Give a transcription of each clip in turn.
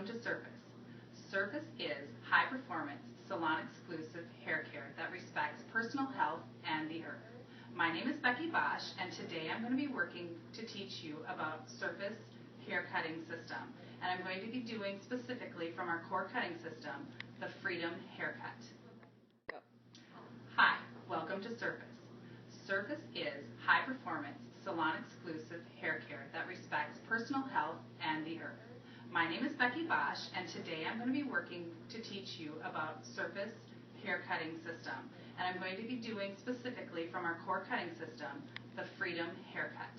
welcome to Surface. Surface is high-performance, salon-exclusive hair care that respects personal health and the earth. My name is Becky Bosch, and today I'm going to be working to teach you about Surface hair cutting system. And I'm going to be doing specifically from our core cutting system, the Freedom Haircut. Go. Hi, welcome to Surface. Surface is high-performance, salon-exclusive hair care that respects personal health and the earth. My name is Becky Bosch, and today I'm going to be working to teach you about Surface hair cutting system. And I'm going to be doing specifically from our core cutting system, the Freedom Haircut.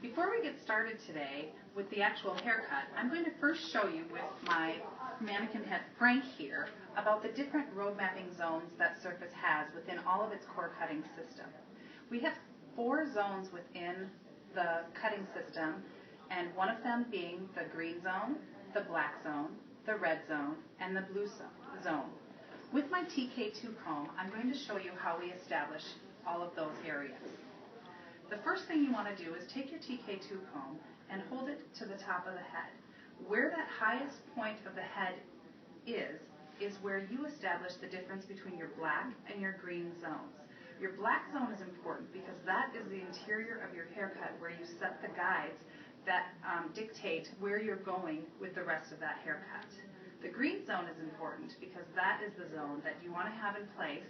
Before we get started today with the actual haircut, I'm going to first show you with my mannequin head Frank here about the different road mapping zones that Surface has within all of its core cutting system. We have 4 zones within the cutting system, and one of them being the green zone, the black zone, the red zone, and the blue zone. With my TK2 comb, I'm going to show you how we establish all of those areas. The first thing you want to do is take your TK2 comb and hold it to the top of the head. Where that highest point of the head is where you establish the difference between your black and your green zones. Your black zone is important because that is the interior of your haircut where you set the guides that dictate where you're going with the rest of that haircut. The green zone is important because that is the zone that you want to have in place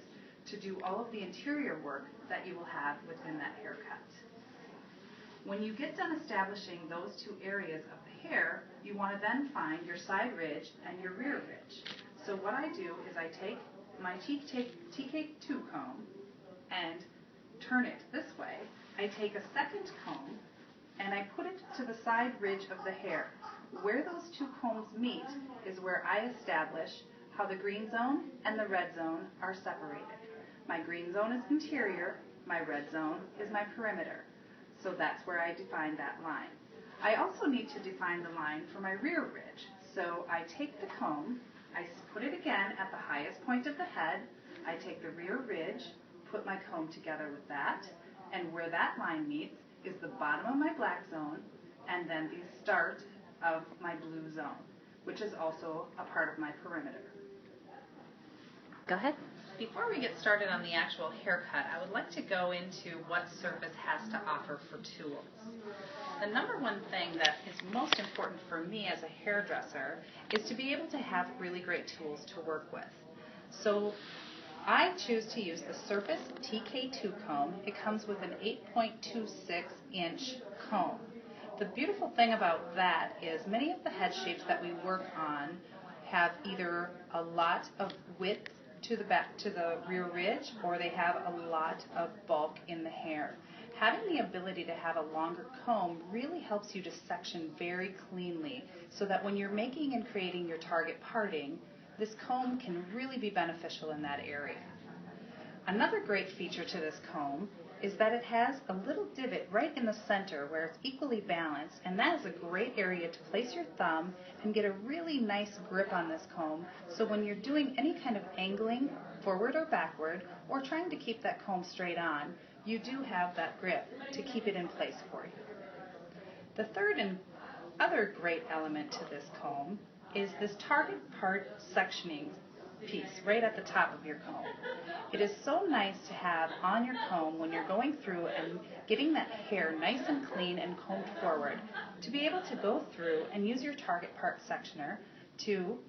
to do all of the interior work that you will have within that haircut. When you get done establishing those 2 areas of the hair, you want to then find your side ridge and your rear ridge. So what I do is I take my TK2 comb and turn it this way. I take a second comb and I put it to the side ridge of the hair. Where those 2 combs meet is where I establish how the green zone and the red zone are separated. My green zone is interior, my red zone is my perimeter. So that's where I define that line. I also need to define the line for my rear ridge. So I take the comb, I put it again at the highest point of the head, I take the rear ridge, put my comb together with that, and where that line meets is the bottom of my black zone and then the start of my blue zone, which is also a part of my perimeter. Go ahead. Before we get started on the actual haircut, I would like to go into what Surface has to offer for tools. The number one thing that is most important for me as a hairdresser is to be able to have really great tools to work with. So I choose to use the Surface TK2 comb. It comes with an 8.26-inch comb. The beautiful thing about that is many of the head shapes that we work on have either a lot of width to the back, to the rear ridge, or they have a lot of bulk in the hair. Having the ability to have a longer comb really helps you to section very cleanly so that when you're making and creating your target parting, this comb can really be beneficial in that area. Another great feature to this comb is that it has a little divot right in the center where it's equally balanced, and that is a great area to place your thumb and get a really nice grip on this comb, so when you're doing any kind of angling forward or backward or trying to keep that comb straight on, you do have that grip to keep it in place for you. The third and other great element to this comb is this target part sectioning piece right at the top of your comb. It is so nice to have on your comb when you're going through and getting that hair nice and clean and combed forward, to be able to go through and use your target part sectioner to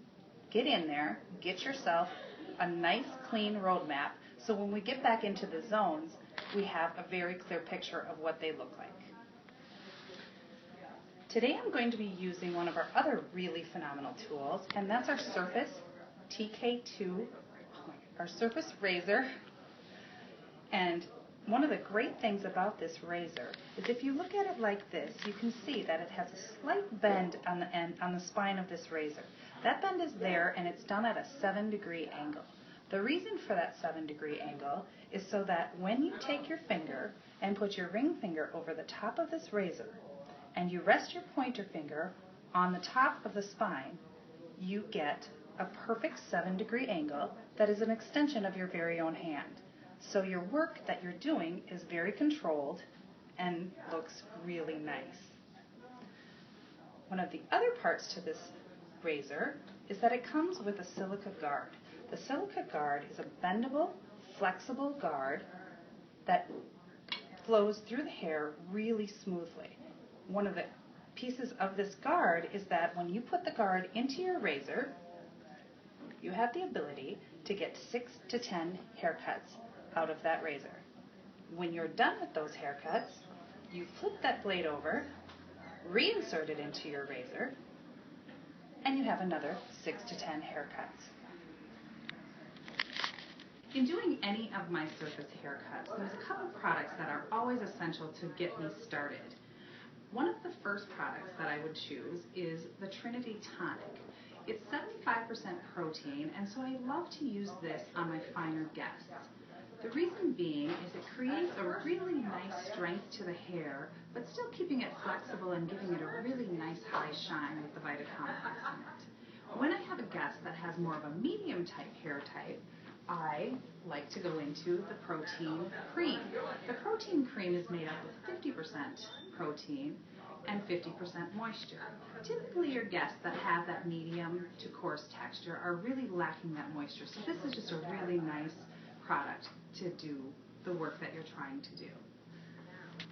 get in there, get yourself a nice clean road map, so when we get back into the zones, we have a very clear picture of what they look like. Today I'm going to be using one of our other really phenomenal tools, and that's our Surface TK2, our Surface razor. And one of the great things about this razor is if you look at it like this, you can see that it has a slight bend on the end, on the spine of this razor. That bend is there, and it's done at a 7-degree angle. The reason for that 7-degree angle is so that when you take your finger and put your ring finger over the top of this razor, and you rest your pointer finger on the top of the spine, you get a perfect 7-degree angle that is an extension of your very own hand. So your work that you're doing is very controlled and looks really nice. One of the other parts to this razor is that it comes with a silica guard. The silica guard is a bendable, flexible guard that flows through the hair really smoothly. One of the pieces of this guard is that when you put the guard into your razor, you have the ability to get 6 to 10 haircuts out of that razor. When you're done with those haircuts, you flip that blade over, reinsert it into your razor, and you have another 6 to 10 haircuts. In doing any of my surface haircuts, there's a couple products that are always essential to get me started. One of the first products that I would choose is the Trinity Tonic. It's 75% protein, and so I love to use this on my finer guests. The reason being is it creates a really nice strength to the hair, but still keeping it flexible and giving it a really nice high shine with the Vita Complex in it. When I have a guest that has more of a medium type hair type, I like to go into the protein cream. The protein cream is made up of 50% protein and 50% moisture. Typically your guests that have that medium to coarse texture are really lacking that moisture, so this is just a really nice product to do the work that you're trying to do.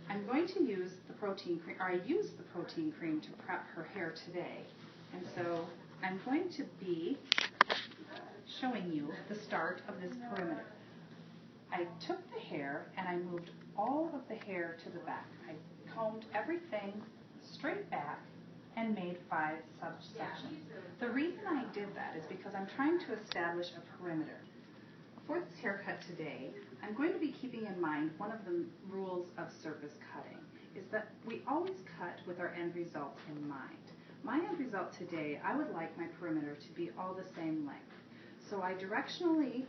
I'm going to use the protein cream, or I used the protein cream to prep her hair today, and so I'm going to be showing you the start of this perimeter. I took the hair and I moved all of the hair to the back. I combed everything straight back and made 5 subsections. The reason I did that is because I'm trying to establish a perimeter. For this haircut today, I'm going to be keeping in mind one of the rules of surface cutting is that we always cut with our end result in mind. My end result today, I would like my perimeter to be all the same length. So I directionally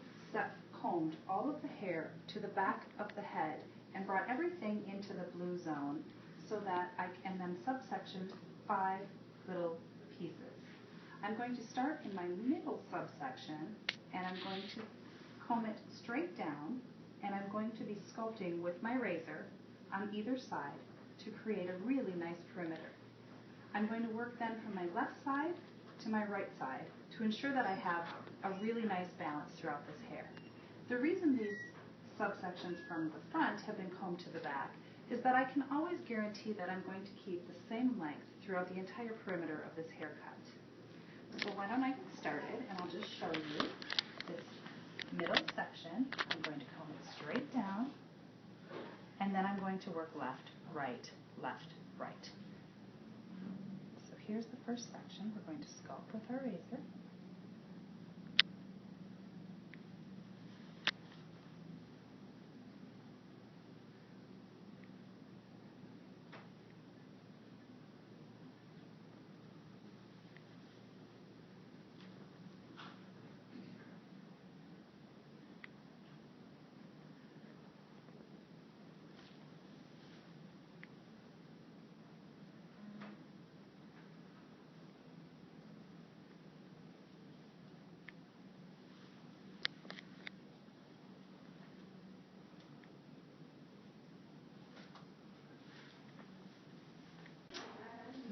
combed all of the hair to the back of the head and brought everything into the blue zone so that I can then subsectioned 5 little pieces. I'm going to start in my middle subsection and I'm going to comb it straight down, and I'm going to be sculpting with my razor on either side to create a really nice perimeter. I'm going to work then from my left side to my right side to ensure that I have a really nice balance throughout this hair. The reason these subsections from the front have been combed to the back is that I can always guarantee that I'm going to keep the same length throughout the entire perimeter of this haircut. So why don't I get started, and I'll just show you this middle section. I'm going to comb it straight down, and then I'm going to work left, right, right. So here's the first section. We're going to sculpt with our razor.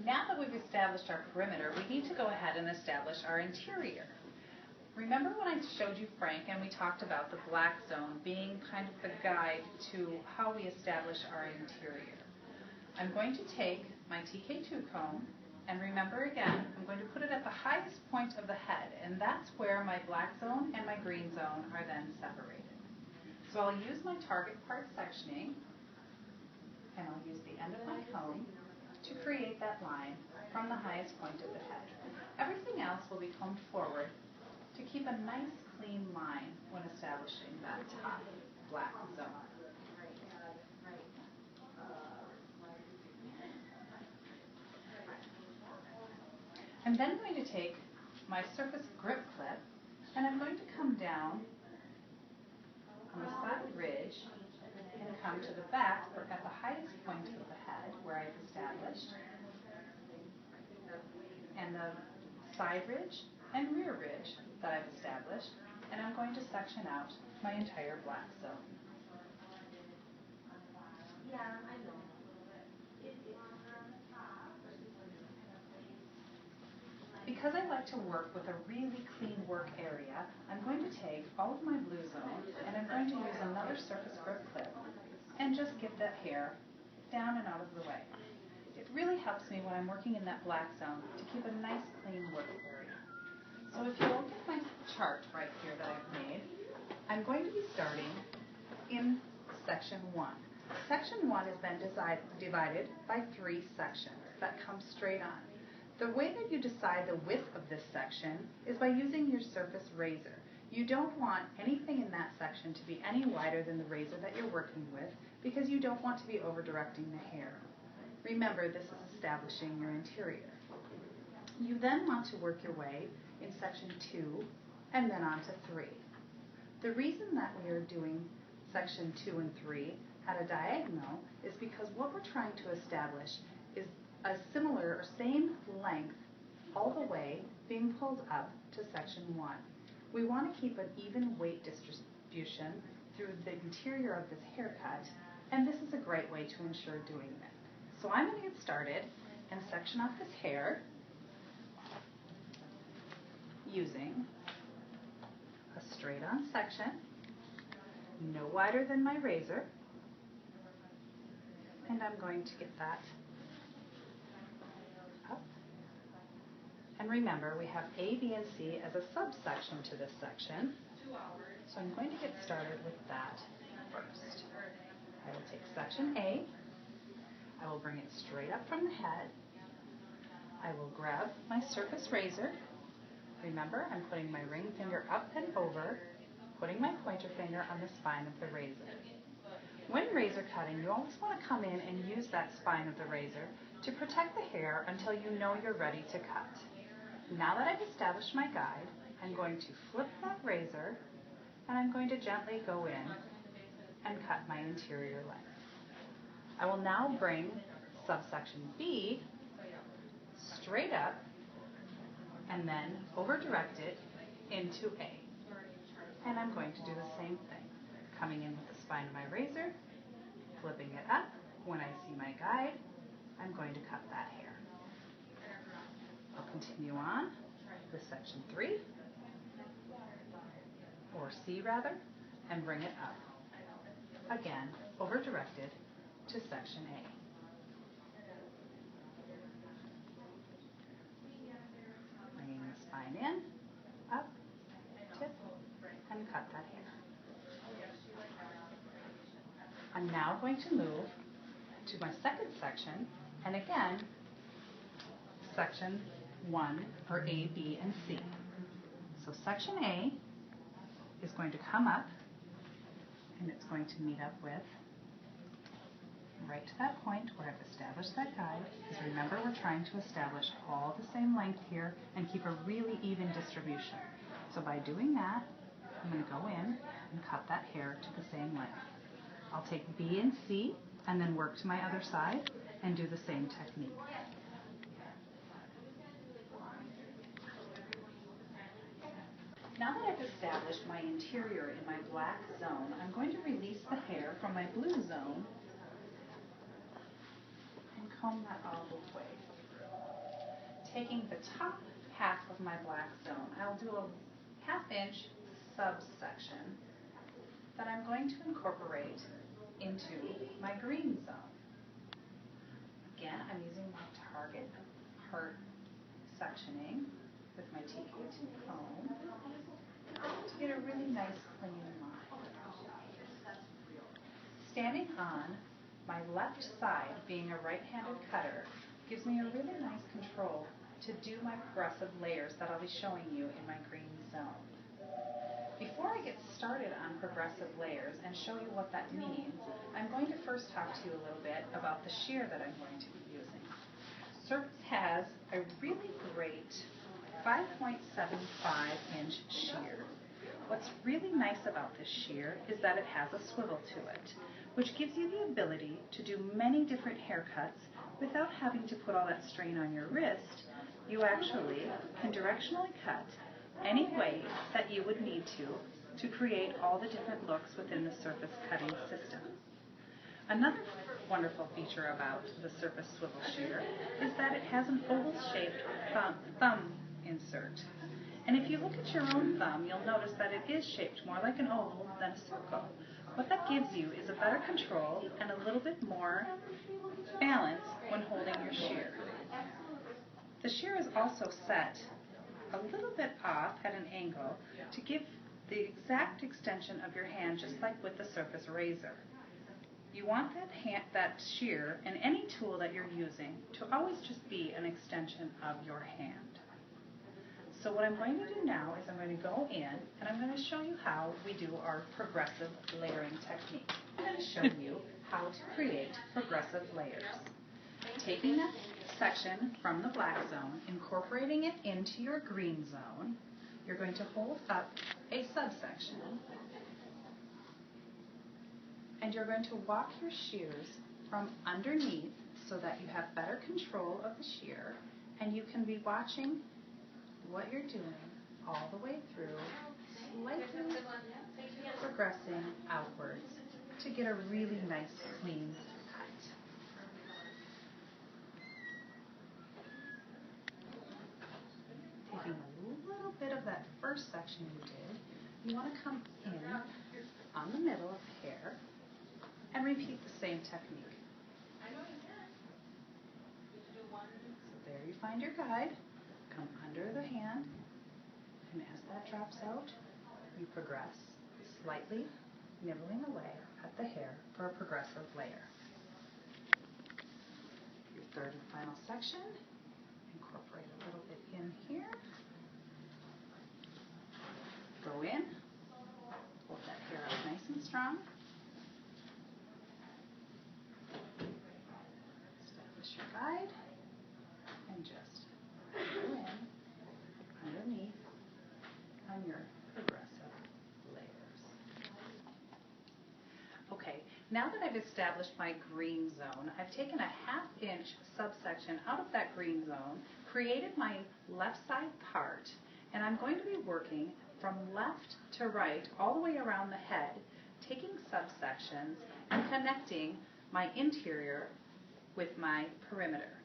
Now that we've established our perimeter, we need to go ahead and establish our interior. Remember when I showed you Frank and we talked about the black zone being kind of the guide to how we establish our interior? I'm going to take my TK2 comb, and remember again, I'm going to put it at the highest point of the head, and that's where my black zone and my green zone are then separated. So I'll use my target part sectioning, and I'll use the end of my comb to create that line from the highest point of the head. Everything else will be combed forward to keep a nice clean line when establishing that top black zone. I'm then going to take my surface grip clip and I'm going to come down on the side ridge and come to the back or at the highest point of the head where I've established, and the side ridge and rear ridge that I've established, and I'm going to section out my entire black zone. Because I like to work with a really clean work area, I'm going to take all of my blue zone and I'm going to use another surface grip clip and just get that hair down and out of the way. It really helps me when I'm working in that black zone to keep a nice clean work area. So if you look at my chart right here that I've made, I'm going to be starting in section 1. Section 1 has been divided by 3 sections that come straight on. The way that you decide the width of this section is by using your surface razor. You don't want anything in that section to be any wider than the razor that you're working with because you don't want to be over-directing the hair. Remember, this is establishing your interior. You then want to work your way in section 2 and then on to 3. The reason that we are doing section 2 and 3 at a diagonal is because what we're trying to establish is a similar or same length all the way being pulled up to section 1. We want to keep an even weight distribution through the interior of this haircut, and this is a great way to ensure doing that. So I'm going to get started and section off this hair using a straight on section, no wider than my razor, and I'm going to get that up. And remember, we have A, B, and C as a subsection to this section, so I'm going to get started with that first. I will take section A, I will bring it straight up from the head, I will grab my surface razor. Remember, I'm putting my ring finger up and over, putting my pointer finger on the spine of the razor. When razor cutting, you always want to come in and use that spine of the razor to protect the hair until you know you're ready to cut. Now that I've established my guide, I'm going to flip that razor and I'm going to gently go in and cut my interior length. I will now bring subsection B straight up and then over direct it into A. And I'm going to do the same thing, coming in with the spine of my razor, flipping it up. When I see my guide, I'm going to cut that hair. I'll continue on with section 3, or C rather, and bring it up. Again, over directed to section A. Bringing the spine in, up, tip, and cut that hair. I'm now going to move to my second section, and again, section 1, or A, B, and C. So section A is going to come up, and it's going to meet up with, right to that point where I've established that guide, because remember we're trying to establish all the same length here and keep a really even distribution. So by doing that, I'm going to go in and cut that hair to the same length. I'll take B and C and then work to my other side and do the same technique. Now that I've established my interior in my black zone, I'm going to release the hair from my blue zone and comb that all the way through. Taking the top half of my black zone, I'll do a half-inch subsection that I'm going to incorporate into my green zone. Again, I'm using my target part sectioning with my TK2 comb to get a really nice clean line. Standing on my left side, being a right-handed cutter, gives me a really nice control to do my progressive layers that I'll be showing you in my green zone. Before I get started on progressive layers and show you what that means, I'm going to first talk to you a little bit about the shear that I'm going to be using. Surface has a really great 5.75-inch shear. What's really nice about this shear is that it has a swivel to it, which gives you the ability to do many different haircuts without having to put all that strain on your wrist. You actually can directionally cut any way that you would need to create all the different looks within the surface cutting system. Another wonderful feature about the surface swivel shear is that it has an oval-shaped thumb insert. And if you look at your own thumb, you'll notice that it is shaped more like an oval than a circle. What that gives you is a better control and a little bit more balance when holding your shear. The shear is also set a little bit off at an angle to give the exact extension of your hand, just like with the surface razor. You want that shear and any tool that you're using to always just be an extension of your hand. So what I'm going to do now is I'm going to go in and I'm going to show you how we do our progressive layering technique. I'm going to show you how to create progressive layers. Taking that section from the black zone, incorporating it into your green zone, you're going to hold up a subsection and you're going to walk your shears from underneath so that you have better control of the shear and you can be watching what you're doing all the way through, slightly progressing outwards to get a really nice clean cut. Taking a little bit of that first section you did, you want to come in on the middle of the hair and repeat the same technique. So there you find your guide. Come under the hand, and as that drops out, you progress, slightly nibbling away at the hair for a progressive layer. Your third and final section, incorporate a little bit in here. Go in, hold that hair out nice and strong. Establish your guide, and just go in underneath on your progressive layers. Okay, now that I've established my green zone, I've taken a 1/2 inch subsection out of that green zone, created my left side part, and I'm going to be working from left to right all the way around the head, taking subsections and connecting my interior with my perimeter.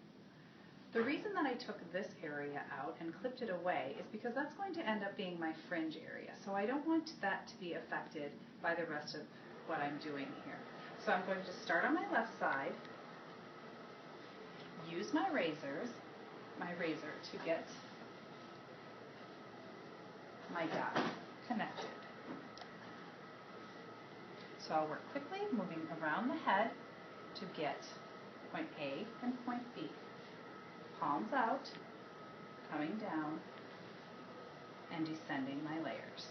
The reason that I took this area out and clipped it away is because that's going to end up being my fringe area. So I don't want that to be affected by the rest of what I'm doing here. So I'm going to start on my left side, use my razor to get my dot connected. So I'll work quickly, moving around the head to get point A and point B. Palms out, coming down, and descending my layers.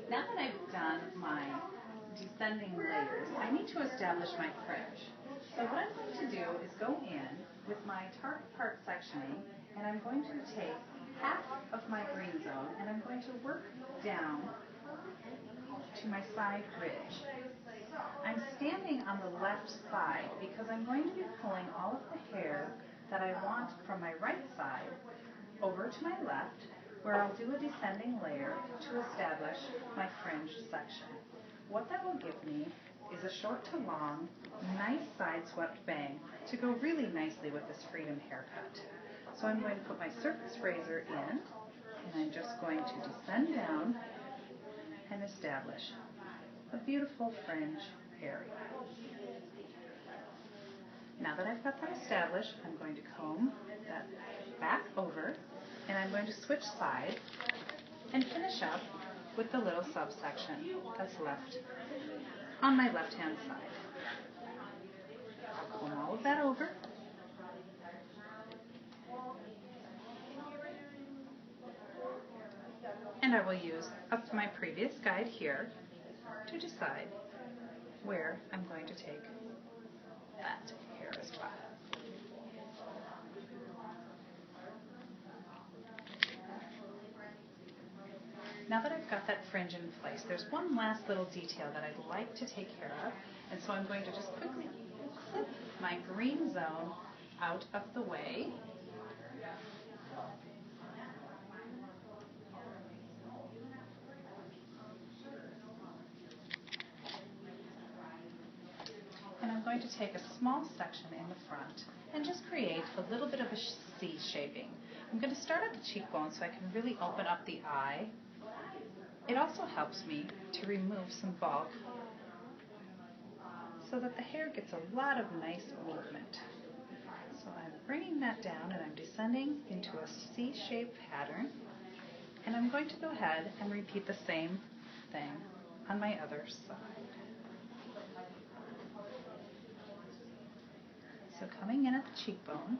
Now that I've done my descending layers, I need to establish my fringe. So what I'm going to do is go in with my target part sectioning, and I'm going to take 1/2 of my green zone, and I'm going to work down to my side ridge. I'm standing on the left side because I'm going to be pulling all of the hair that I want from my right side over to my left, where I'll do a descending layer to establish my fringe section. What that will give me is a short to long, nice side swept bang to go really nicely with this freedom haircut. So I'm going to put my surface razor in, and I'm just going to descend down and establish a beautiful fringe area. Now that I've got that established, I'm going to comb that back over, and I'm going to switch sides and finish up with the little subsection that's left on my left-hand side. I'll comb all of that over. And I will use up my previous guide here to decide where I'm going to take that hair as well. Now that I've got that fringe in place, there's one last little detail that I'd like to take care of, and so I'm going to just quickly clip my green zone out of the way. And I'm going to take a small section in the front and just create a little bit of a C shaping. I'm going to start at the cheekbone so I can really open up the eye. It also helps me to remove some bulk so that the hair gets a lot of nice movement. So I'm bringing that down and I'm descending into a C-shaped pattern. And I'm going to go ahead and repeat the same thing on my other side. So coming in at the cheekbone,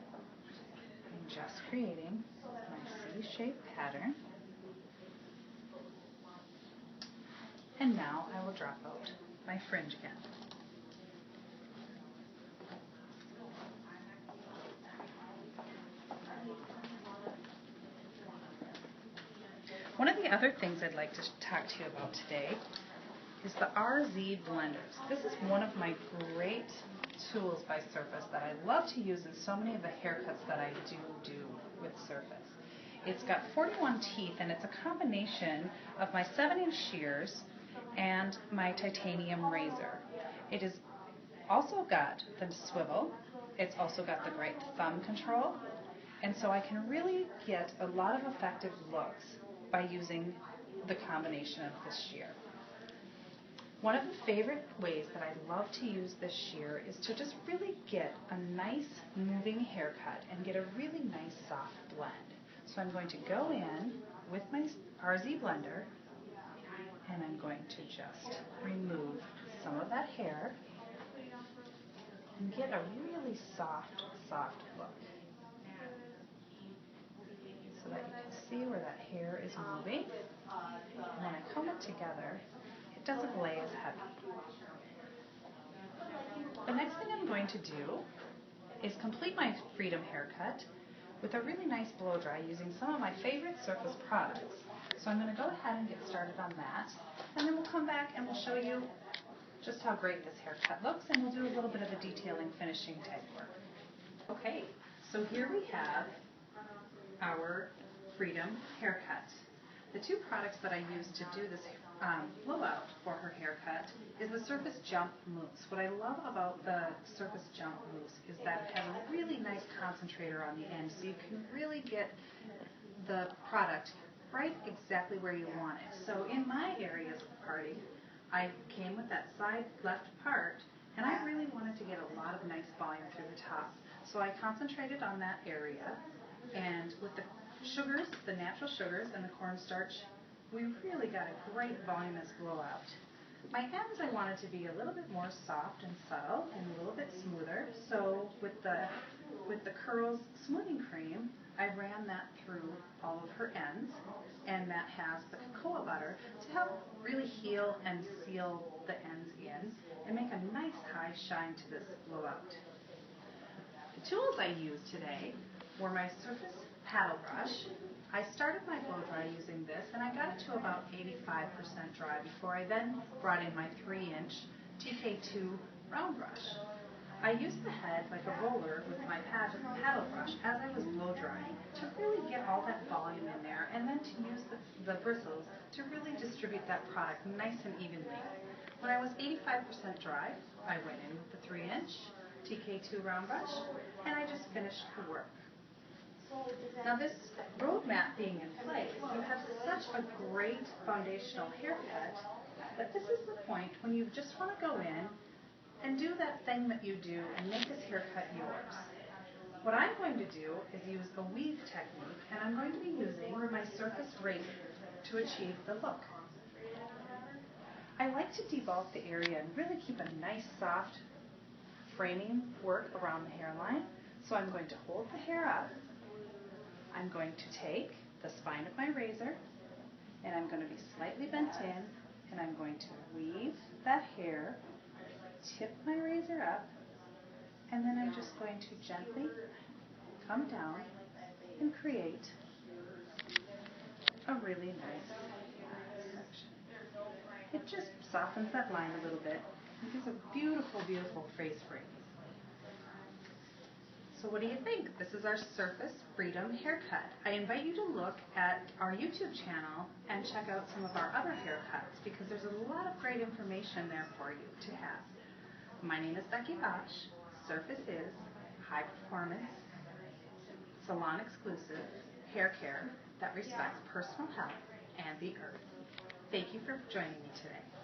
I'm just creating my C-shaped pattern. And now I will drop out my fringe again. One of the other things I'd like to talk to you about today is the RZ blenders. This is one of my great tools by Surface that I love to use in so many of the haircuts that I do with Surface. It's got 41 teeth and it's a combination of my 7-inch shears and my titanium razor. It has also got the swivel. It's also got the great thumb control. And so I can really get a lot of effective looks by using the combination of this shear. One of the favorite ways that I love to use this shear is to just really get a nice moving haircut and get a really nice soft blend. So I'm going to go in with my RZ blender and I'm going to just remove some of that hair and get a really soft look. So that you can see where that hair is moving. And when I comb it together, it doesn't lay as heavy. The next thing I'm going to do is complete my Freedom haircut with a really nice blow dry using some of my favorite Surface products. So I'm going to go ahead and get started on that, and then we'll come back and we'll show you just how great this haircut looks, and we'll do a little bit of a detailing finishing type work. Okay, so here we have our Freedom haircut. The two products that I use to do this blowout for her haircut is the Surface Jump Mousse. What I love about the Surface Jump Mousse is that it has a really nice concentrator on the end, so you can really get the product right exactly where you want it. So in my areas of the party, I came with that side left part, and I really wanted to get a lot of nice volume through the top. So I concentrated on that area, and with the sugars, the natural sugars and the cornstarch, we really got a great voluminous blowout. My ends I wanted to be a little bit more soft and subtle and a little bit smoother, so with the Curls smoothing cream, I ran that through all of her ends, and that has the cocoa butter to help really heal and seal the ends in and make a nice high shine to this blowout. The tools I used today were my Surface paddle brush. I started my blow dry using this, and I got it to about 85% dry before I then brought in my 3-inch TK2 round brush. I used the head like a roller with my paddle brush as I was blow drying to really get all that volume in there, and then to use the bristles to really distribute that product nice and evenly. When I was 85% dry, I went in with the 3-inch TK2 round brush, and I just finished the work. Now this roadmap being in place, you have such a great foundational haircut that this is the point when you just want to go in and do that thing that you do and make this haircut yours. What I'm going to do is use a weave technique, and I'm going to be using my Surface razor to achieve the look. I like to debulk the area and really keep a nice soft framing work around the hairline. So I'm going to hold the hair up. I'm going to take the spine of my razor, and I'm going to be slightly bent in, and I'm going to weave that hair, tip my razor up, and then I'm just going to gently come down and create a really nice section. It just softens that line a little bit. It gives a beautiful, beautiful face frame. So what do you think? This is our Surface Freedom haircut. I invite you to look at our YouTube channel and check out some of our other haircuts because there's a lot of great information there for you to have. My name is Becky Bosch. Surface is high performance, salon exclusive hair care that respects personal health and the earth. Thank you for joining me today.